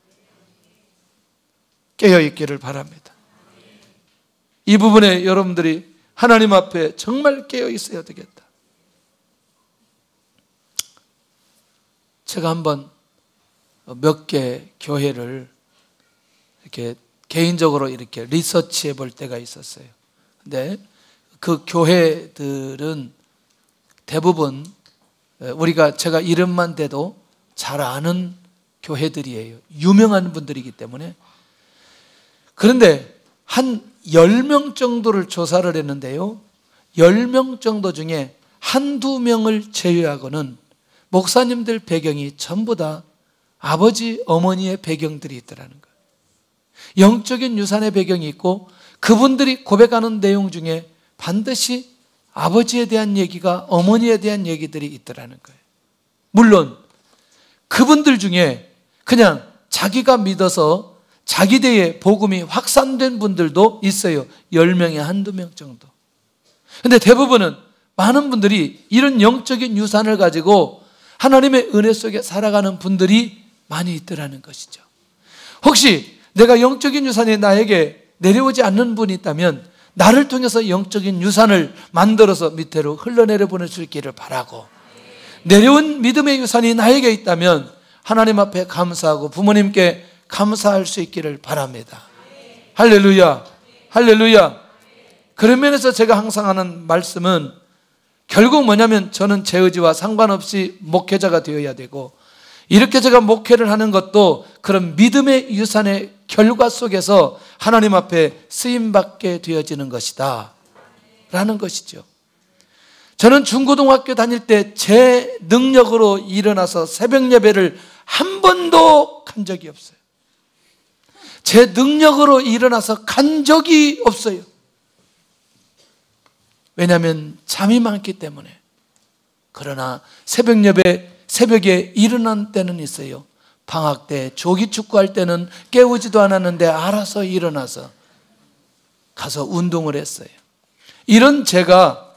깨어있기를 바랍니다. 이 부분에 여러분들이 하나님 앞에 정말 깨어있어야 되겠다. 제가 한번 몇 개 교회를 이렇게 개인적으로 이렇게 리서치해 볼 때가 있었어요. 근데 그 교회들은 대부분 제가 이름만 대도 잘 아는 교회들이에요. 유명한 분들이기 때문에. 그런데 한 10명 정도를 조사를 했는데요, 10명 정도 중에 한두 명을 제외하고는 목사님들 배경이 전부 다 아버지, 어머니의 배경들이 있더라는 거예요. 영적인 유산의 배경이 있고 그분들이 고백하는 내용 중에 반드시 아버지에 대한 얘기가, 어머니에 대한 얘기들이 있더라는 거예요. 물론 그분들 중에 그냥 자기가 믿어서 자기 대에 복음이 확산된 분들도 있어요. 10명에 한두 명 정도. 그런데 대부분은, 많은 분들이 이런 영적인 유산을 가지고 하나님의 은혜 속에 살아가는 분들이 많이 있더라는 것이죠. 혹시 내가 영적인 유산이 나에게 내려오지 않는 분이 있다면 나를 통해서 영적인 유산을 만들어서 밑으로 흘러내려 보낼 수 있기를 바라고, 내려온 믿음의 유산이 나에게 있다면 하나님 앞에 감사하고 부모님께 감사할 수 있기를 바랍니다. 할렐루야, 할렐루야. 그런 면에서 제가 항상 하는 말씀은 결국 뭐냐면, 저는 제 의지와 상관없이 목회자가 되어야 되고, 이렇게 제가 목회를 하는 것도 그런 믿음의 유산의 결과 속에서 하나님 앞에 쓰임받게 되어지는 것이다 라는 것이죠. 저는 중고등학교 다닐 때 제 능력으로 일어나서 새벽 예배를 한 번도 간 적이 없어요. 제 능력으로 일어나서 간 적이 없어요. 왜냐하면 잠이 많기 때문에. 그러나 새벽 예배, 새벽에 일어난 때는 있어요. 방학 때 조기 축구할 때는 깨우지도 않았는데 알아서 일어나서 가서 운동을 했어요. 이런 제가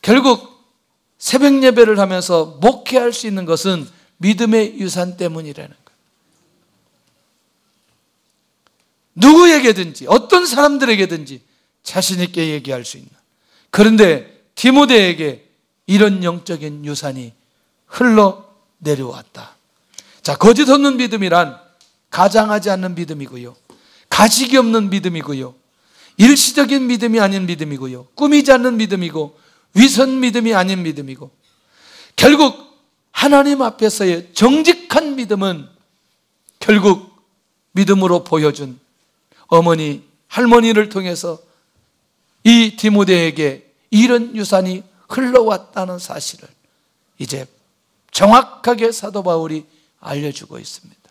결국 새벽 예배를 하면서 목회할 수 있는 것은 믿음의 유산 때문이라는 거예요. 누구에게든지 어떤 사람들에게든지 자신 있게 얘기할 수 있는. 그런데 디모데에게 이런 영적인 유산이 흘러내려왔다. 자, 거짓 없는 믿음이란 가장하지 않는 믿음이고요, 가식이 없는 믿음이고요, 일시적인 믿음이 아닌 믿음이고요, 꾸미지 않는 믿음이고, 위선 믿음이 아닌 믿음이고, 결국 하나님 앞에서의 정직한 믿음은 결국 믿음으로 보여준 어머니, 할머니를 통해서 이 디모데에게 이런 유산이 흘러왔다는 사실을 이제 정확하게 사도 바울이 알려주고 있습니다.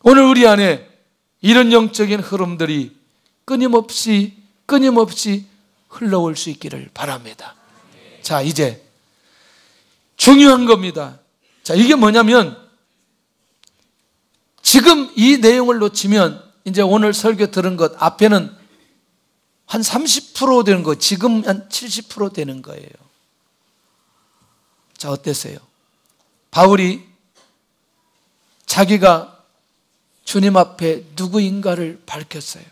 오늘 우리 안에 이런 영적인 흐름들이 끊임없이 흘러올 수 있기를 바랍니다. 자, 이제 중요한 겁니다. 자, 이게 뭐냐면 지금 이 내용을 놓치면 이제 오늘 설교 들은 것 앞에는 한 30% 되는 거, 지금 한 70% 되는 거예요. 자, 어땠어요? 바울이 자기가 주님 앞에 누구인가를 밝혔어요.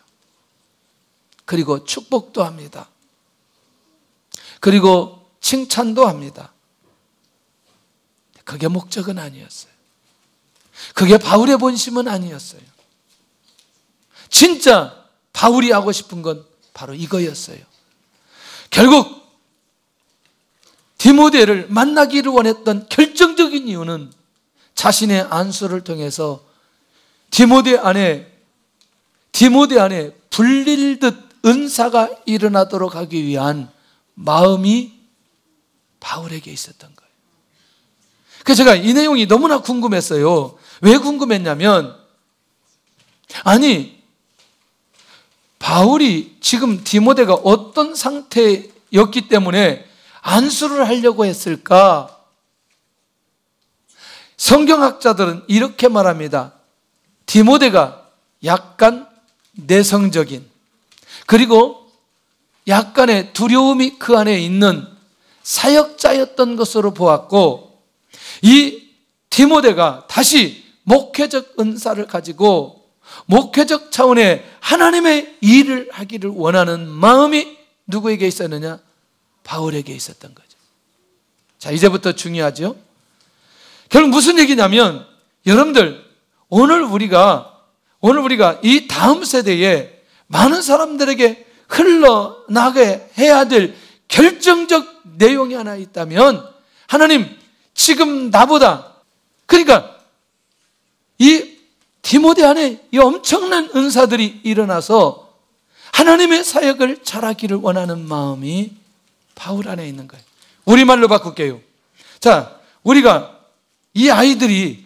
그리고 축복도 합니다. 그리고 칭찬도 합니다. 그게 목적은 아니었어요. 그게 바울의 본심은 아니었어요. 진짜 바울이 하고 싶은 건 바로 이거였어요. 결국 디모데를 만나기를 원했던 결정적인 이유는 자신의 안수를 통해서 디모데 안에 불릴 듯 은사가 일어나도록 하기 위한 마음이 바울에게 있었던 거예요. 그래서 제가 이 내용이 너무나 궁금했어요. 왜 궁금했냐면, 아니, 바울이 지금 디모데가 어떤 상태였기 때문에 안수를 하려고 했을까? 성경학자들은 이렇게 말합니다. 디모데가 약간 내성적인, 그리고 약간의 두려움이 그 안에 있는 사역자였던 것으로 보았고, 이 디모데가 다시 목회적 은사를 가지고 목회적 차원의 하나님의 일을 하기를 원하는 마음이 누구에게 있었느냐? 바울에게 있었던 거죠. 자, 이제부터 중요하죠. 결국 무슨 얘기냐면, 여러분들, 오늘 우리가 이 다음 세대에 많은 사람들에게 흘러나게 해야 될 결정적 내용이 하나 있다면, 하나님, 지금 나보다, 그러니까 이 디모데 안에 이 엄청난 은사들이 일어나서 하나님의 사역을 잘하기를 원하는 마음이 바울 안에 있는 거예요. 우리말로 바꿀게요. 자, 우리가 이 아이들에게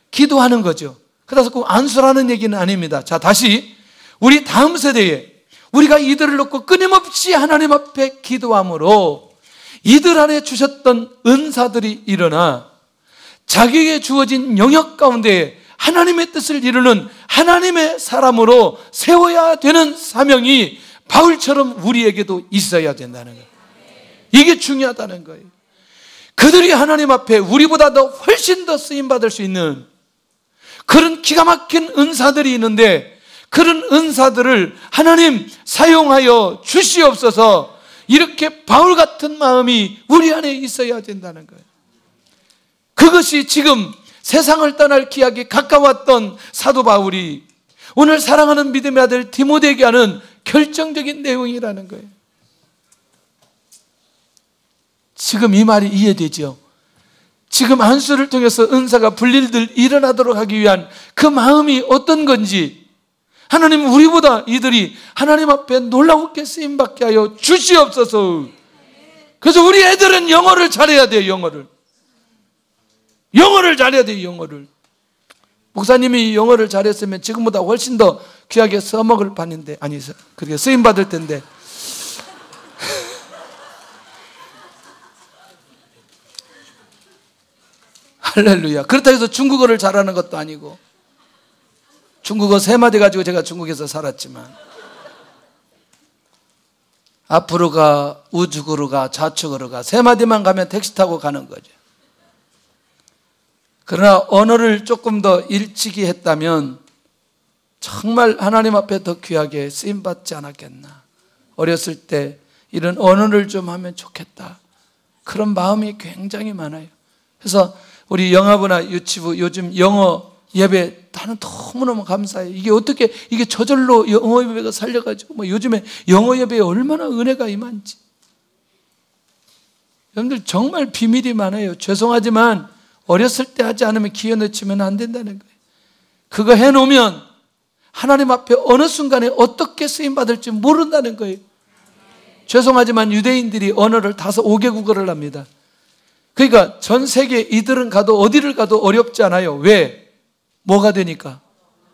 기도하는 거죠. 그래서 꼭 안수라는 얘기는 아닙니다. 자, 다시 우리 다음 세대에 우리가 이들을 놓고 끊임없이 하나님 앞에 기도함으로 이들 안에 주셨던 은사들이 일어나 자기에게 주어진 영역 가운데 하나님의 뜻을 이루는 하나님의 사람으로 세워야 되는 사명이 바울처럼 우리에게도 있어야 된다는 거예요. 이게 중요하다는 거예요. 그들이 하나님 앞에 우리보다 더 훨씬 더 쓰임받을 수 있는 그런 기가 막힌 은사들이 있는데, 그런 은사들을 하나님 사용하여 주시옵소서, 이렇게 바울 같은 마음이 우리 안에 있어야 된다는 거예요. 그것이 지금 세상을 떠날 기약이 가까웠던 사도 바울이 오늘 사랑하는 믿음의 아들 디모데에게 하는 결정적인 내용이라는 거예요. 지금 이 말이 이해되죠? 지금 안수를 통해서 은사가 불릴들 일어나도록 하기 위한 그 마음이 어떤 건지, 하나님, 우리보다 이들이 하나님 앞에 놀라우게 쓰임받게 하여 주시옵소서. 그래서 우리 애들은 영어를 잘해야 돼요. 영어를 잘해야 돼요. 영어를. 목사님이 영어를 잘했으면 지금보다 훨씬 더 귀하게 써먹을 판인데, 아니, 그렇게 쓰임받을 텐데. 할렐루야. 그렇다고 해서 중국어를 잘하는 것도 아니고, 중국어 3마디 가지고 제가 중국에서 살았지만, 앞으로 가, 우측으로 가, 좌측으로 가, 3마디만 가면 택시 타고 가는 거죠. 그러나 언어를 조금 더 일찍이 했다면 정말 하나님 앞에 더 귀하게 쓰임받지 않았겠나. 어렸을 때 이런 언어를 좀 하면 좋겠다, 그런 마음이 굉장히 많아요. 그래서 우리 영아부나 유치부 요즘 영어 예배 나는 너무너무 감사해요. 이게 어떻게 이게 저절로 영어 예배가 살려가지고 요즘에 영어 예배에 얼마나 은혜가 임한지. 여러분들 정말 비밀이 많아요. 죄송하지만 어렸을 때 하지 않으면 기회 놓치면 안 된다는 거예요. 그거 해놓으면 하나님 앞에 어느 순간에 어떻게 쓰임받을지 모른다는 거예요. 죄송하지만 유대인들이 언어를 5개국어를 합니다. 그러니까 전 세계 이들은 가도 어디를 가도 어렵지 않아요. 왜? 뭐가 되니까?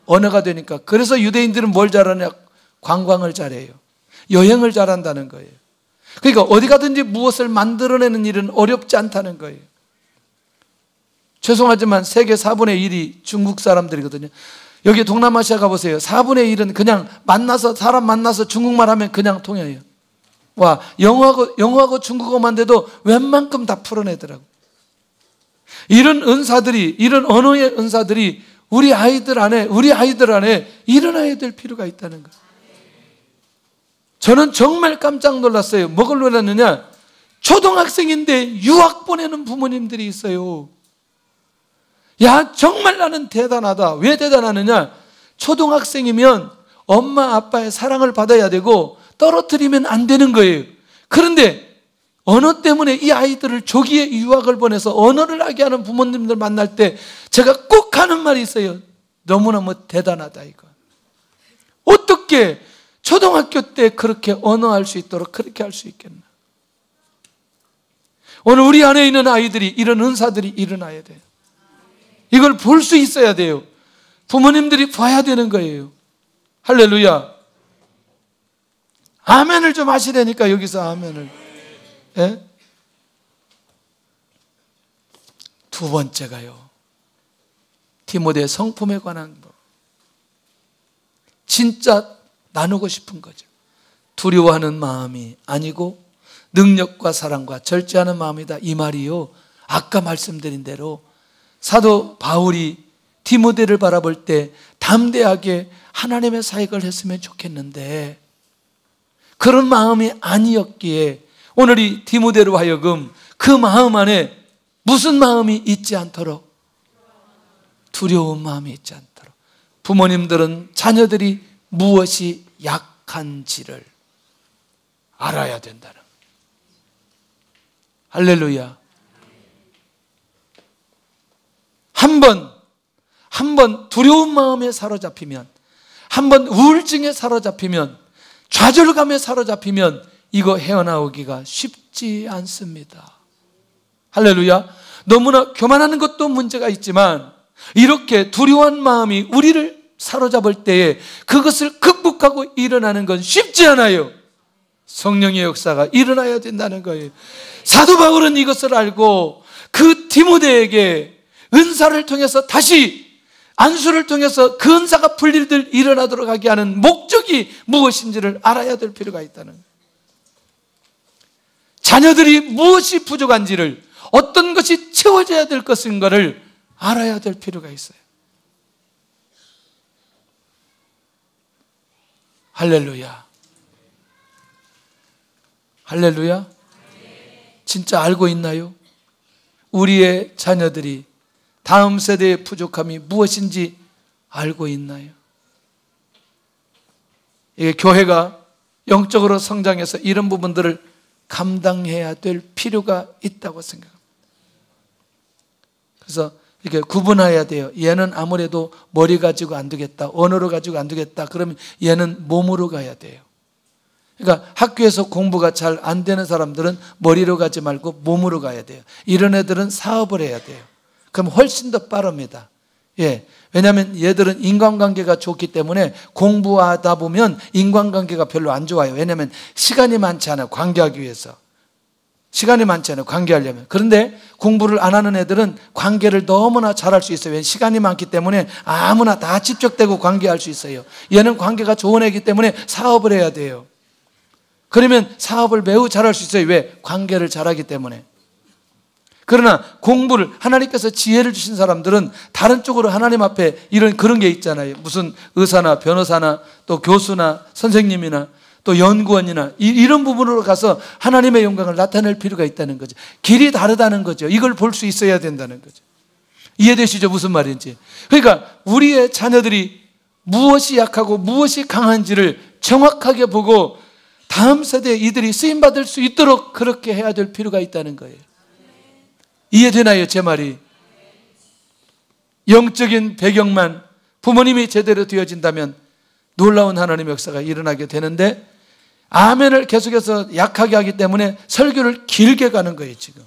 언어가 되니까. 그래서 유대인들은 뭘 잘하냐? 관광을 잘해요. 여행을 잘한다는 거예요. 그러니까 어디 가든지 무엇을 만들어내는 일은 어렵지 않다는 거예요. 죄송하지만 세계 4분의 1이 중국 사람들이거든요. 여기 동남아시아 가보세요. 4분의 1은 그냥 사람 만나서 중국말 하면 그냥 통해요. 와, 영어하고 중국어만 돼도 웬만큼 다 풀어내더라고. 이런 언어의 은사들이 우리 아이들 안에 일어나야 될 필요가 있다는 거예요. 저는 정말 깜짝 놀랐어요. 뭐를 놀랐느냐? 초등학생인데 유학 보내는 부모님들이 있어요. 야, 정말 나는 대단하다. 왜 대단하느냐? 초등학생이면 엄마 아빠의 사랑을 받아야 되고 떨어뜨리면 안 되는 거예요. 그런데 언어 때문에 이 아이들을 조기에 유학을 보내서 언어를 하게 하는 부모님들 만날 때 제가 꼭 하는 말이 있어요. 너무너무 대단하다 이거. 어떻게 초등학교 때 그렇게 언어할 수 있도록 그렇게 할 수 있겠나? 오늘 우리 안에 있는 아이들이 이런 은사들이 일어나야 돼요. 이걸 볼 수 있어야 돼요. 부모님들이 봐야 되는 거예요. 할렐루야. 아멘을 좀 하시라니까 여기서 아멘을. 예? 두 번째가요, 디모데 성품에 관한 거. 진짜 나누고 싶은 거죠. 두려워하는 마음이 아니고 능력과 사랑과 절제하는 마음이다, 이 말이요. 아까 말씀드린 대로 사도 바울이 디모데를 바라볼 때 담대하게 하나님의 사역을 했으면 좋겠는데 그런 마음이 아니었기에 오늘 이 디모데로 하여금 그 마음 안에 무슨 마음이 있지 않도록, 두려운 마음이 있지 않도록, 부모님들은 자녀들이 무엇이 약한지를 알아야 된다는 거예요. 할렐루야. 한 번 두려운 마음에 사로잡히면, 한 번 우울증에 사로잡히면, 좌절감에 사로잡히면 이거 헤어나오기가 쉽지 않습니다. 할렐루야. 너무나 교만하는 것도 문제가 있지만 이렇게 두려운 마음이 우리를 사로잡을 때에 그것을 극복하고 일어나는 건 쉽지 않아요. 성령의 역사가 일어나야 된다는 거예요. 사도 바울은 이것을 알고 그 디모데에게 은사를 통해서 다시 안수를 통해서 그 은사가 풀릴들 일어나도록 하게 하는 목적이 무엇인지를 알아야 될 필요가 있다는 거예요. 자녀들이 무엇이 부족한지를, 어떤 것이 채워져야 될 것인가를 알아야 될 필요가 있어요. 할렐루야. 할렐루야. 진짜 알고 있나요? 우리의 자녀들이 다음 세대의 부족함이 무엇인지 알고 있나요? 이게 교회가 영적으로 성장해서 이런 부분들을 감당해야 될 필요가 있다고 생각합니다. 그래서 이렇게 구분해야 돼요. 얘는 아무래도 머리 가지고 안 되겠다, 언어로 가지고 안 되겠다, 그러면 얘는 몸으로 가야 돼요. 그러니까 학교에서 공부가 잘 안 되는 사람들은 머리로 가지 말고 몸으로 가야 돼요. 이런 애들은 사업을 해야 돼요. 그럼 훨씬 더 빠릅니다. 예. 왜냐하면 얘들은 인간관계가 좋기 때문에 공부하다 보면 인간관계가 별로 안 좋아요. 왜냐하면 시간이 많지 않아요. 관계하기 위해서. 시간이 많지 않아요. 관계하려면. 그런데 공부를 안 하는 애들은 관계를 너무나 잘할 수 있어요. 왜냐하면 시간이 많기 때문에 아무나 다 집적되고 관계할 수 있어요. 얘는 관계가 좋은 애이기 때문에 사업을 해야 돼요. 그러면 사업을 매우 잘할 수 있어요. 왜? 관계를 잘하기 때문에. 그러나 공부를, 하나님께서 지혜를 주신 사람들은 다른 쪽으로 하나님 앞에 그런 게 있잖아요. 무슨 의사나 변호사나 또 교수나 선생님이나 또 연구원이나 이런 부분으로 가서 하나님의 영광을 나타낼 필요가 있다는 거죠. 길이 다르다는 거죠. 이걸 볼 수 있어야 된다는 거죠. 이해되시죠? 무슨 말인지. 그러니까 우리의 자녀들이 무엇이 약하고 무엇이 강한지를 정확하게 보고 다음 세대에 이들이 쓰임받을 수 있도록 그렇게 해야 될 필요가 있다는 거예요. 이해되나요? 제 말이. 영적인 배경만 부모님이 제대로 되어진다면 놀라운 하나님의 역사가 일어나게 되는데, 아멘을 계속해서 약하게 하기 때문에 설교를 길게 가는 거예요. 지금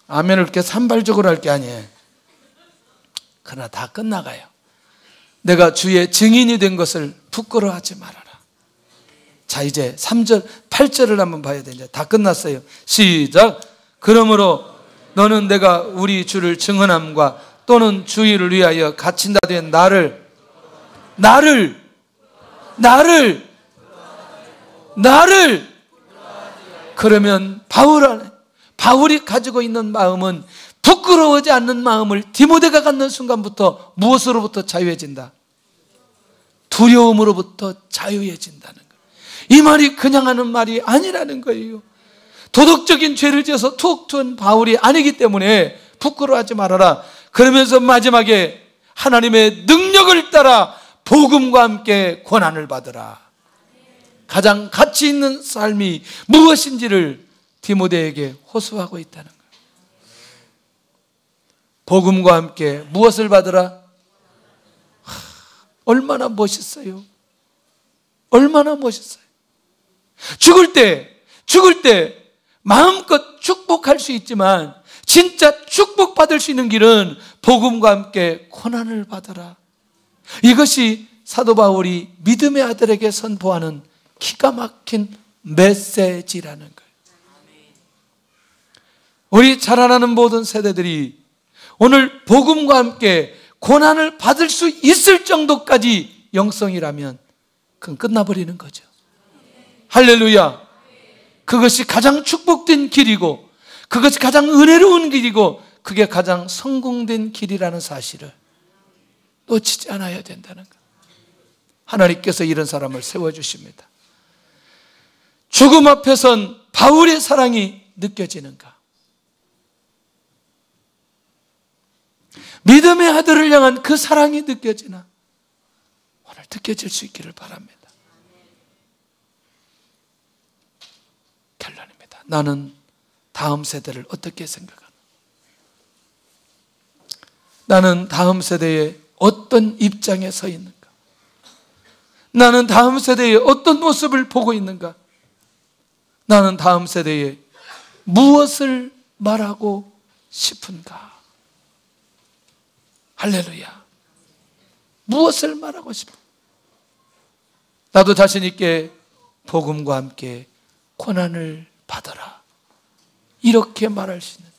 아멘을 그렇게 산발적으로 할 게 아니에요. 그러나 다 끝나가요. 내가 주의 증인이 된 것을 부끄러워하지 말아라. 자, 이제 3절, 8절을 한번 봐야 돼. 이제 다 끝났어요. 시작. 그러므로 너는 내가 우리 주를 증언함과 또는 주의를 위하여 갇힌다 된 나를 그러면 바울이 가지고 있는 마음은 부끄러워하지 않는 마음을 디모데가 갖는 순간부터 무엇으로부터 자유해진다? 두려움으로부터 자유해진다는 거예요. 이 말이 그냥 하는 말이 아니라는 거예요. 도덕적인 죄를 지어서 툭 튼 바울이 아니기 때문에 부끄러워하지 말아라. 그러면서 마지막에 하나님의 능력을 따라 복음과 함께 고난을 받으라. 가장 가치 있는 삶이 무엇인지를 디모데에게 호소하고 있다는 거예요. 복음과 함께 무엇을 받으라? 얼마나 멋있어요. 얼마나 멋있어요. 죽을 때 마음껏 축복할 수 있지만 진짜 축복받을 수 있는 길은 복음과 함께 고난을 받으라. 이것이 사도 바울이 믿음의 아들에게 선포하는 기가 막힌 메시지라는 거예요. 우리 자라나는 모든 세대들이 오늘 복음과 함께 고난을 받을 수 있을 정도까지 영성이라면 그건 끝나버리는 거죠. 할렐루야. 그것이 가장 축복된 길이고 그것이 가장 은혜로운 길이고 그게 가장 성공된 길이라는 사실을 놓치지 않아야 된다는 것. 하나님께서 이런 사람을 세워주십니다. 죽음 앞에선 바울의 사랑이 느껴지는가? 믿음의 아들을 향한 그 사랑이 느껴지나? 오늘 느껴질 수 있기를 바랍니다. 결론입니다. 나는 다음 세대를 어떻게 생각하나? 나는 다음 세대에 어떤 입장에 서 있는가? 나는 다음 세대에 어떤 모습을 보고 있는가? 나는 다음 세대에 무엇을 말하고 싶은가? 할렐루야. 무엇을 말하고 싶은가? 나도 자신 있게 복음과 함께 고난을 받아라. 이렇게 말할 수 있는